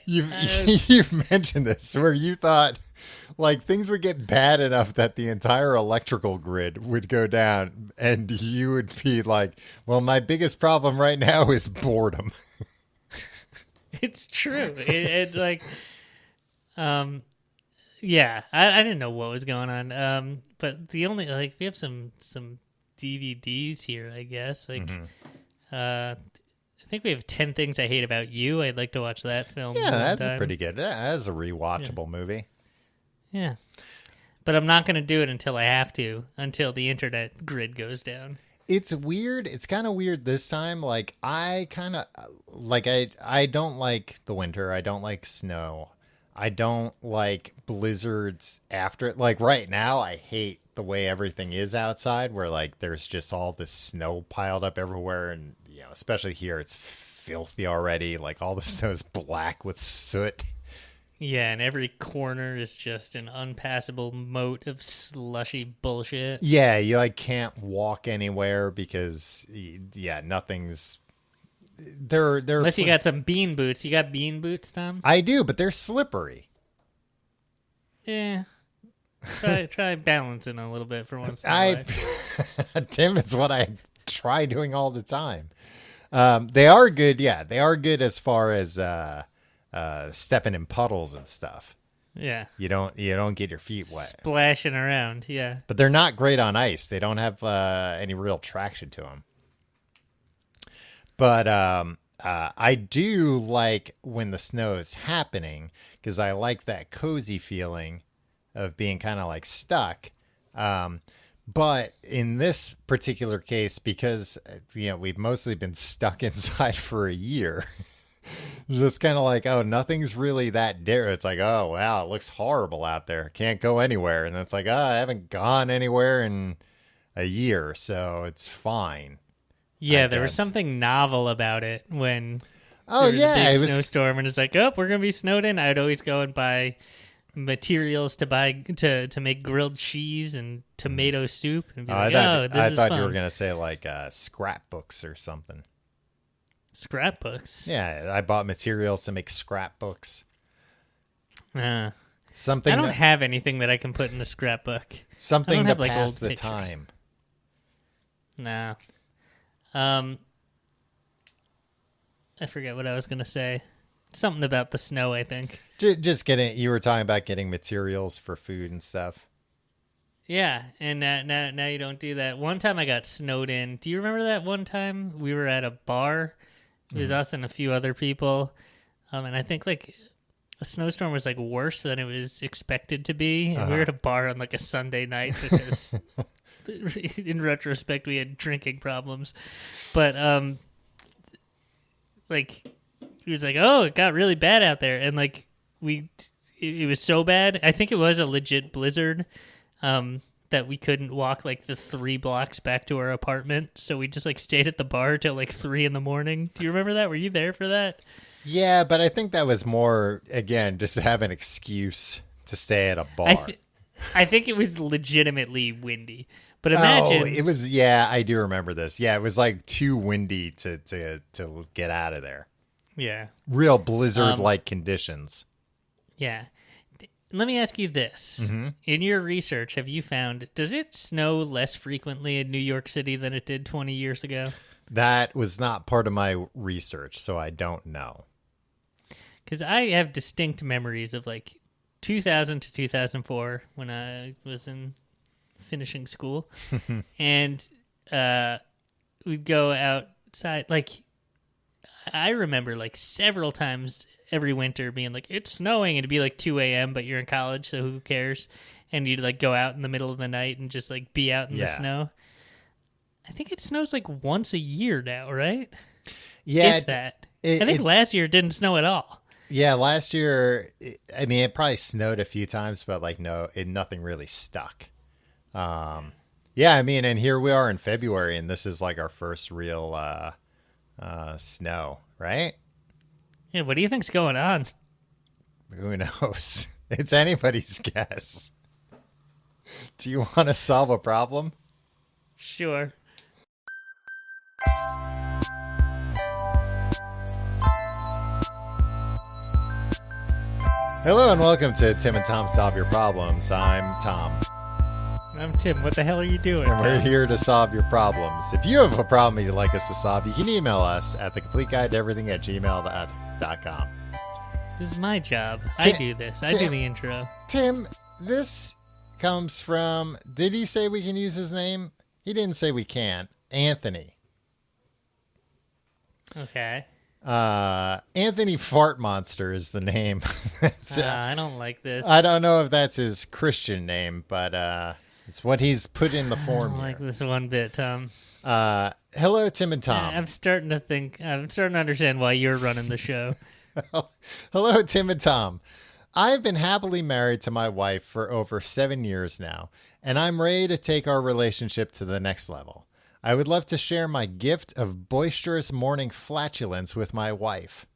You've mentioned this where you thought like things would get bad enough that the entire electrical grid would go down, and you would be like, well, my biggest problem right now is boredom. It's true. Yeah, I didn't know what was going on. But the only we have some DVDs here, I guess. I think we have 10 Things I Hate About You. I'd like to watch that film. Yeah, that's pretty good. That's a rewatchable movie. Yeah, but I'm not going to do it until I have to, until the internet grid goes down. It's weird. It's kind of weird this time. Like I kind of I don't like the winter. I don't like snow. I don't like blizzards after. Like right now, I hate the way everything is outside, where like there's just all this snow piled up everywhere, and especially here, it's filthy already. Like all the snow's black with soot. Yeah, and every corner is just an unpassable moat of slushy bullshit. Yeah, you can't walk anywhere because nothing's they're Unless you got some bean boots. You got bean boots, Tom? I do, but they're slippery. Yeah. Try balancing a little bit for once in a while. Tim, it's what I try doing all the time. They are good. Yeah, they are good as far as stepping in puddles and stuff. Yeah. You don't get your feet wet. Splashing around, yeah. But they're not great on ice. They don't have any real traction to them. But I do like when the snow is happening because I like that cozy feeling of being kind of like stuck. But in this particular case, because we've mostly been stuck inside for a year, just kind of like, oh, nothing's really that different. It's like, oh, wow, it looks horrible out there. Can't go anywhere. And it's like, oh, I haven't gone anywhere in a year, so it's fine. Yeah, there was something novel about it when there was a big snowstorm and it's like, oh, we're going to be snowed in. I'd always go and buy materials to make grilled cheese and tomato soup and be like, I thought you were going to say like scrapbooks or something. Scrapbooks? Yeah, I bought materials to make scrapbooks. Something I don't have anything that I can put in a scrapbook. Something to pass the time. No. I forget what I was going to say. Something about the snow, I think. Just you were talking about getting materials for food and stuff. Yeah, and now you don't do that. One time I got snowed in. Do you remember that one time we were at a bar? It was us and a few other people. And I think like a snowstorm was like worse than it was expected to be. And we were at a bar on like a Sunday night because in retrospect we had drinking problems. But like he was like, oh, it got really bad out there. And like it was so bad. I think it was a legit blizzard. That we couldn't walk like the 3 blocks back to our apartment. So we just like stayed at the bar till like 3 a.m. Do you remember that? Were you there for that? Yeah, but I think that was more, again, just to have an excuse to stay at a bar. I think it was legitimately windy. But imagine. Oh, it was, yeah, I do remember this. Yeah, it was like too windy to get out of there. Yeah. Real blizzard-like conditions. Yeah. Let me ask you this. Mm-hmm. In your research, have you found, does it snow less frequently in New York City than it did 20 years ago? That was not part of my research, so I don't know. Because I have distinct memories of like 2000 to 2004 when I was in finishing school. And we'd go outside. Like, I remember like several times every winter being like, it's snowing, and it'd be like 2 a.m., but you're in college, so who cares? And you'd like go out in the middle of the night and just like be out in the snow. I think it snows like once a year now, right? Yeah. If that. I think last year it didn't snow at all. Yeah, last year, it probably snowed a few times, but like nothing really stuck. And here we are in February, and this is like our first real snow, right? Yeah, what do you think's going on? Who knows? It's anybody's guess. Do you want to solve a problem? Sure. Hello and welcome to Tim and Tom Solve Your Problems. I'm Tom. I'm Tim. What the hell are you doing? And we're here to solve your problems. If you have a problem you'd like us to solve, you can email us at thecompleteguidetoeverything@gmail.com. This is my job. I do this. I do the intro. Tim, this comes from, did he say we can use his name? He didn't say we can't. Anthony. Okay. Anthony Fart Monster is the name. I don't like this. I don't know if that's his Christian name, but it's what he's put in the form. I don't like this one bit, Tom. Hello, Tim and Tom. I'm starting to understand why you're running the show. Hello, Tim and Tom. I've been happily married to my wife for over 7 years now, and I'm ready to take our relationship to the next level. I would love to share my gift of boisterous morning flatulence with my wife.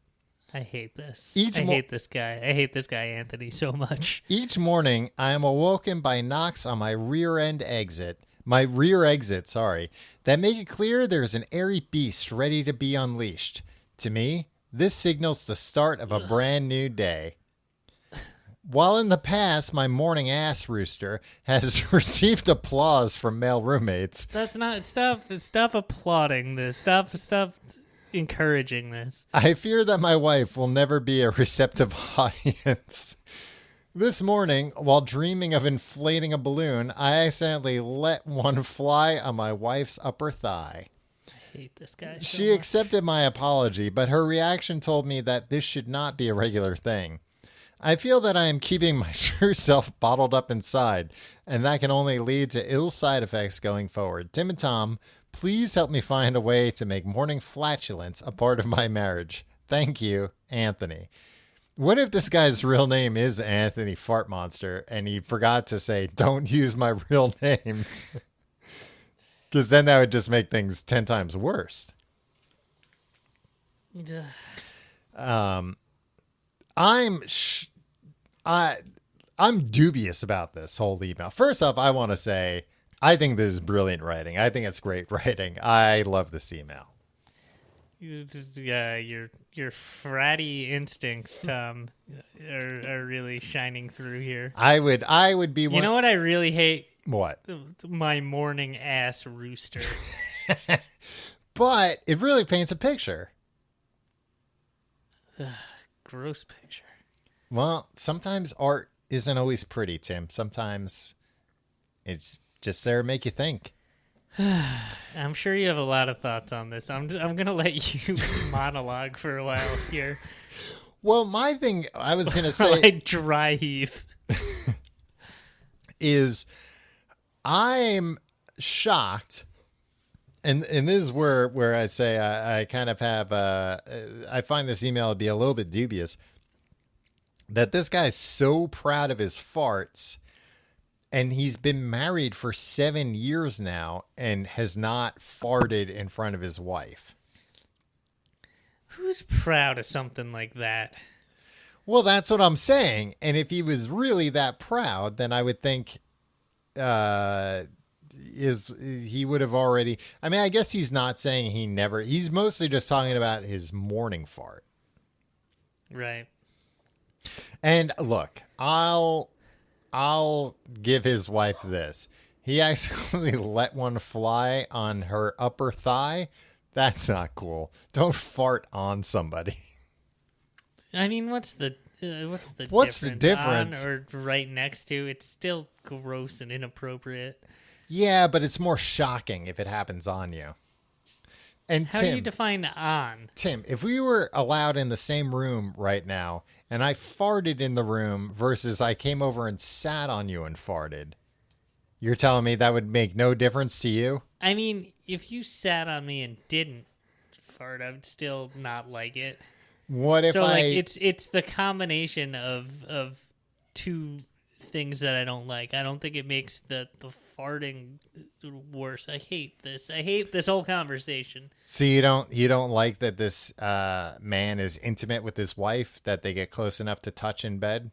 I hate this. I hate this guy. I hate this guy, Anthony, so much. Each morning, I am awoken by knocks on my rear exit, that make it clear there's an airy beast ready to be unleashed. To me, this signals the start of a brand new day. While in the past, my morning ass rooster has received applause from male roommates. That's not stop applauding this. Stop encouraging this. I fear that my wife will never be a receptive audience. This morning, while dreaming of inflating a balloon, I accidentally let one fly on my wife's upper thigh. I hate this guy. She accepted my apology, but her reaction told me that this should not be a regular thing. I feel that I am keeping my true self bottled up inside, and that can only lead to ill side effects going forward. Tim and Tom, please help me find a way to make morning flatulence a part of my marriage. Thank you, Anthony. What if this guy's real name is Anthony Fart Monster, and he forgot to say, don't use my real name? Because then that would just make things 10 times worse. I'm dubious about this whole email. First off, I want to say I think this is brilliant writing. I think it's great writing. I love this email. Yeah, your fratty instincts, Tom, are really shining through here. I would be one. You know what I really hate? What? My morning ass rooster. But it really paints a picture. Gross picture. Well, sometimes art isn't always pretty, Tim. Sometimes it's just there to make you think. I'm sure you have a lot of thoughts on this. I'm going to let you monologue for a while here. Well, my thing I was going to say... I dry heave. is I'm shocked, and this is where I say I kind of have... I find this email to be a little bit dubious, that this guy's so proud of his farts... And he's been married for 7 years now and has not farted in front of his wife. Who's proud of something like that? Well, that's what I'm saying. And if he was really that proud, then I would think he would have already... I mean, I guess he's not saying he never... He's mostly just talking about his morning fart. Right. And look, I'll give his wife this. He actually let one fly on her upper thigh. That's not cool. Don't fart on somebody. I mean, what's the difference? On or right next to? It's still gross and inappropriate. Yeah, but it's more shocking if it happens on you. And how do you define on? Tim, if we were allowed in the same room right now and I farted in the room versus I came over and sat on you and farted, you're telling me that would make no difference to you? I mean, if you sat on me and didn't fart, I would still not like it. What if it's the combination of two things that I don't like. I don't think it makes the farting worse. I hate this. I hate this whole conversation. So you don't like that this man is intimate with his wife, that they get close enough to touch in bed?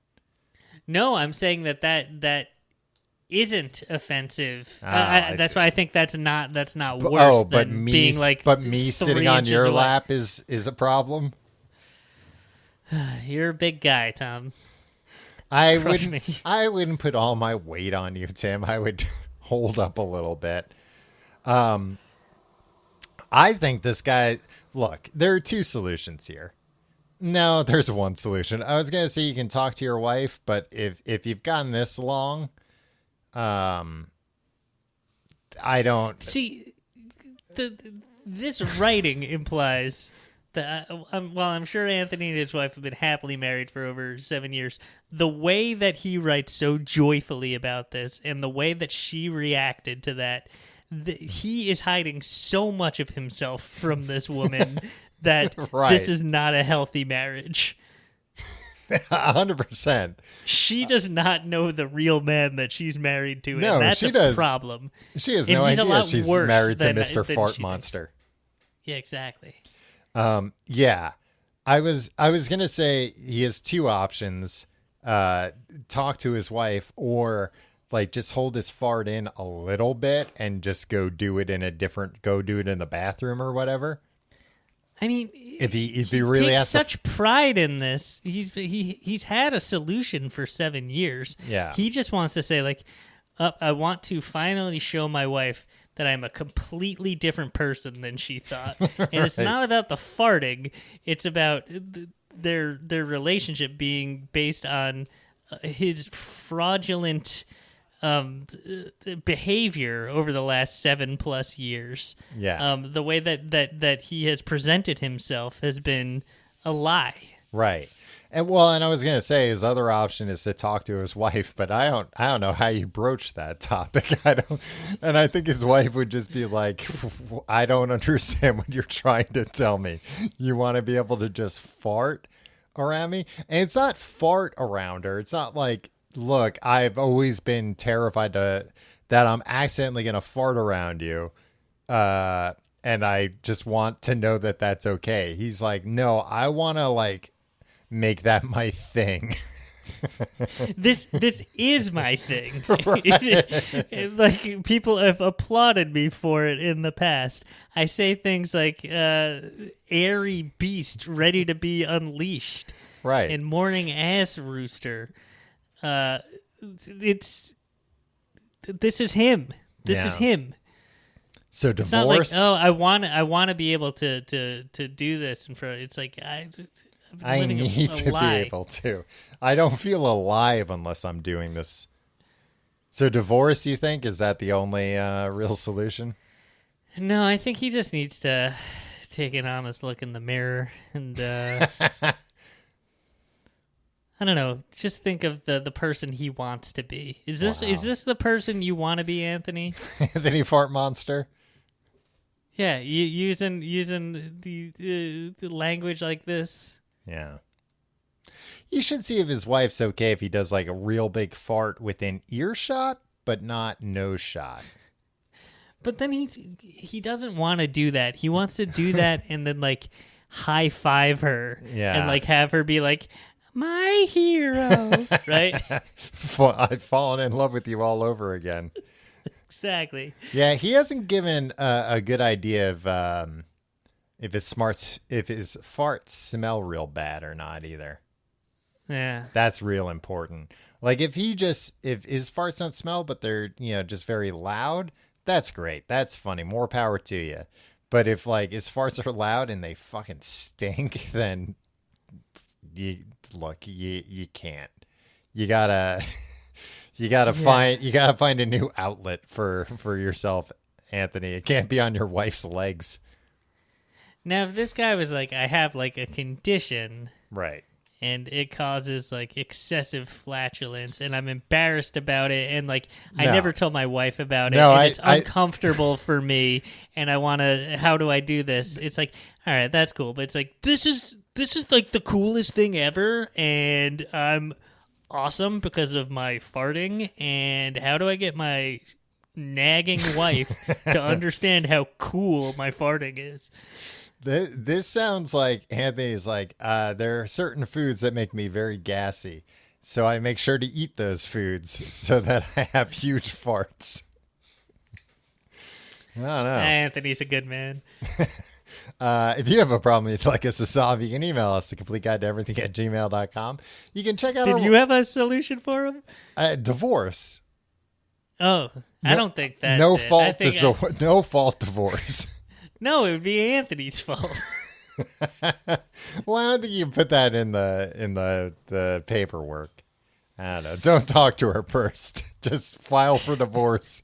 No, I'm saying that isn't offensive. That's why I think that's not worse than being like. But me sitting on your lap is a problem. You're a big guy, Tom. I wouldn't put all my weight on you, Tim. I would hold up a little bit. I think this guy, look, there are two solutions here. No, there's one solution. I was going to say you can talk to your wife, but if you've gotten this long, I don't see this writing implies that I'm sure Anthony and his wife have been happily married for over 7 years. The way that he writes so joyfully about this and the way that she reacted to that, he is hiding so much of himself from this woman that right. This is not a healthy marriage. 100%. She does not know the real man that she's married to, no, and that's she a problem. She has no idea she's married to Mr. Fart Monster. Yeah, exactly. Yeah. I was going to say he has two options. Talk to his wife or like just hold his fart in a little bit and just go do it in the bathroom or whatever. I mean, if he really takes has such pride in this. He's had a solution for 7 years. Yeah. He just wants to say like, I want to finally show my wife that I'm a completely different person than she thought. And it's not about the farting. It's about their relationship being based on his fraudulent behavior over the last 7+ years. Yeah. The way that he has presented himself has been a lie. Right. And I was going to say his other option is to talk to his wife, but I don't know how you broach that topic. And I think his wife would just be like, I don't understand what you're trying to tell me. You want to be able to just fart around me? And it's not fart around her. It's not like, look, I've always been terrified that I'm accidentally going to fart around you. And I just want to know that that's okay. He's like, no, I want to like make that my thing. This is my thing. Right. Like people have applauded me for it in the past. I say things like airy beast ready to be unleashed. Right. And morning ass rooster. This is him. This is him. So It's not like, divorce. oh, I want to be able to do this in front. It's like I living need a to lie. be able to. I don't feel alive unless I'm doing this. So divorce, you think, is that the only real solution? No, I think he just needs to take an honest look in the mirror and I don't know. Just think of the person he wants to be. Is this the person you want to be, Anthony? Anthony Fart Monster. Yeah, using the language like this. Yeah. You should see if his wife's okay if he does like a real big fart within earshot, but not nose shot. But then he doesn't want to do that. He wants to do that and then like high five her. Yeah. And like have her be like, my hero. Right? I've fallen in love with you all over again. Exactly. Yeah, he hasn't given a good idea of if his farts smell real bad or not either. Yeah. That's real important. Like if his farts don't smell, but they're, just very loud, that's great. That's funny. More power to you. But if like his farts are loud and they fucking stink, then you can't. You gotta find a new outlet for yourself, Anthony. It can't be on your wife's legs. Now, if this guy was like, I have like a condition, Right. and it causes like excessive flatulence, and I'm embarrassed about it, and like I No. never told my wife about it, No, and it's uncomfortable for me, and I want to. How do I do this? It's like, all right, that's cool, but it's like this is like the coolest thing ever, and I'm awesome because of my farting. And how do I get my nagging wife to understand how cool my farting is? This sounds like Anthony's like, there are certain foods that make me very gassy. So I make sure to eat those foods so that I have huge farts. I don't know. Anthony's a good man. If you have a problem you'd like us to solve, you can email us, thecompleteguidetoeverything@gmail.com. You can check out Did you have a solution for him? divorce. Oh, I don't think that's No it. no fault divorce. No, it would be Anthony's fault. Well, I don't think you can put that in the paperwork. I don't know. Don't talk to her first. Just file for divorce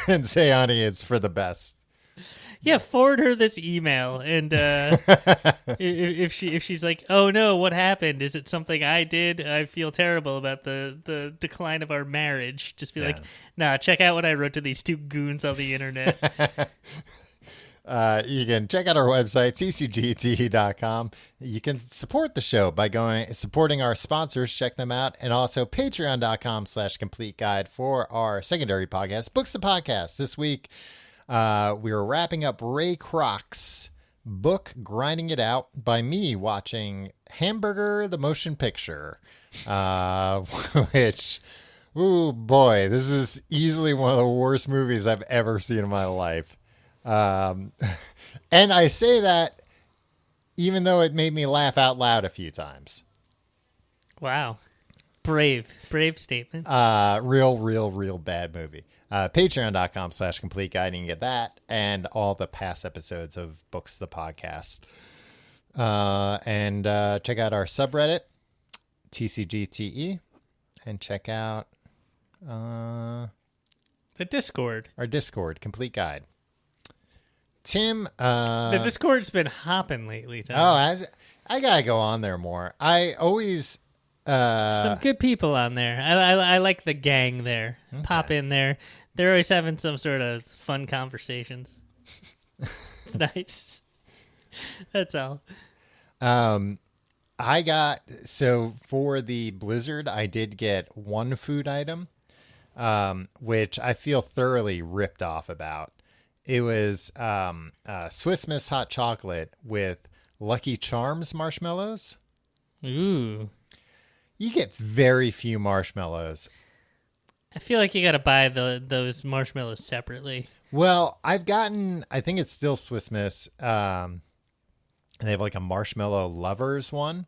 and say, honey, it's for the best. Yeah, forward her this email, and if she's like, "Oh no, what happened? Is it something I did? I feel terrible about the decline of our marriage." Just be like, "Nah, check out what I wrote to these two goons on the internet." You can check out our website, ccgt.com. You can support the show by supporting our sponsors. Check them out. And also patreon.com/complete guide for our secondary podcast, Books and Podcasts. This week, we are wrapping up Ray Kroc's book, Grinding It Out, by me watching Hamburger, the Motion Picture, which, oh boy, this is easily one of the worst movies I've ever seen in my life. And I say that even though it made me laugh out loud a few times. Wow. Brave statement. Real bad movie. Patreon.com/complete guide. You can get that and all the past episodes of Books the Podcast. And check out our subreddit, TCGTE, and check out the Discord. Our Discord, Complete Guide. Tim, the Discord's been hopping lately, Tom. Oh, I gotta go on there more. I always some good people on there. I like the gang there. Okay. Pop in there. They're always having some sort of fun conversations. It's nice. That's all. I got, so for the Blizzard, I did get one food item, which I feel thoroughly ripped off about. It was Swiss Miss hot chocolate with Lucky Charms marshmallows. Ooh. You get very few marshmallows. I feel like you got to buy those marshmallows separately. Well, I've gotten, I think it's still Swiss Miss, and they have like a marshmallow lovers one.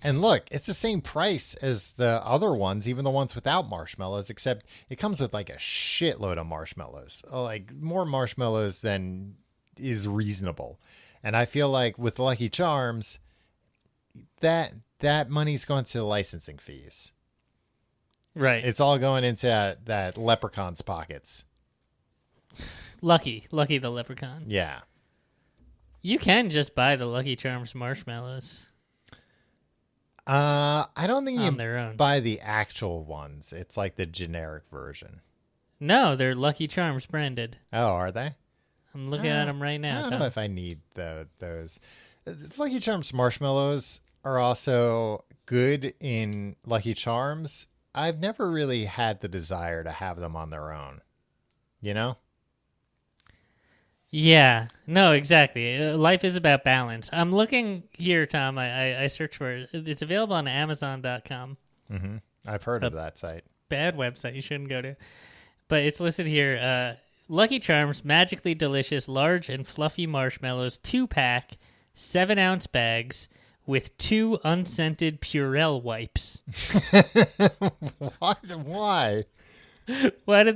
And look, it's the same price as the other ones, even the ones without marshmallows, except it comes with like a shitload of marshmallows, like more marshmallows than is reasonable. And I feel like with Lucky Charms, that money's going to licensing fees. Right. It's all going into that leprechaun's pockets. Lucky the leprechaun. Yeah. You can just buy the Lucky Charms marshmallows. I don't think you can buy the actual ones. It's like the generic version. No, they're Lucky Charms branded. Oh, are they? I'm looking at them right now. I don't know if I need those. Lucky Charms marshmallows are also good in Lucky Charms. I've never really had the desire to have them on their own. You know? Yeah, no, exactly. Life is about balance. I'm looking here, Tom. I searched for it. It's available on Amazon.com. Mm-hmm. I've heard of that site. Bad website you shouldn't go to. But it's listed here. Lucky Charms, magically delicious, large and fluffy marshmallows, 2-pack, 7-ounce bags with 2 unscented Purell wipes. What? Why? Why does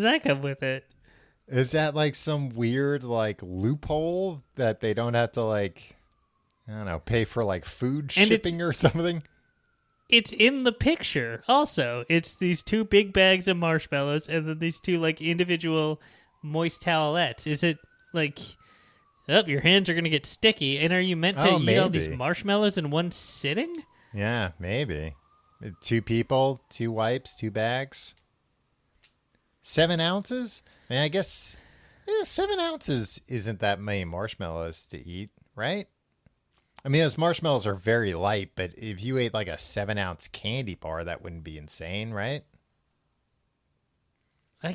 that come with it? Is that like some weird like loophole that they don't have to like, I don't know, pay for like food shipping or something? It's in the picture also. It's these 2 big bags of marshmallows and then these 2 like individual moist towelettes. Is it like, your hands are going to get sticky, and are you meant to eat all these marshmallows in one sitting? Yeah, maybe. 2 people, 2 wipes, 2 bags. 7 ounces? I mean, I guess 7 ounces isn't that many marshmallows to eat, right? I mean, those marshmallows are very light, but if you ate like a 7-ounce candy bar, that wouldn't be insane, right?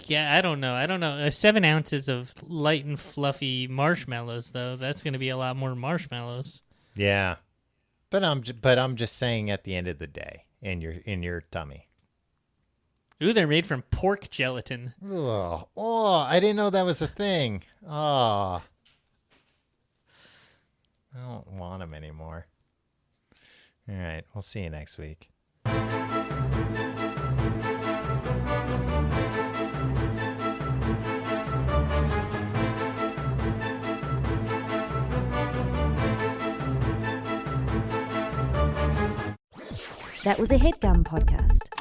Yeah, I don't know. 7 ounces of light and fluffy marshmallows, though, that's going to be a lot more marshmallows. Yeah, but I'm just saying, at the end of the day, in your tummy. Ooh, they're made from pork gelatin. Oh, I didn't know that was a thing. Oh, I don't want them anymore. All right, we'll see you next week. That was a HeadGum podcast.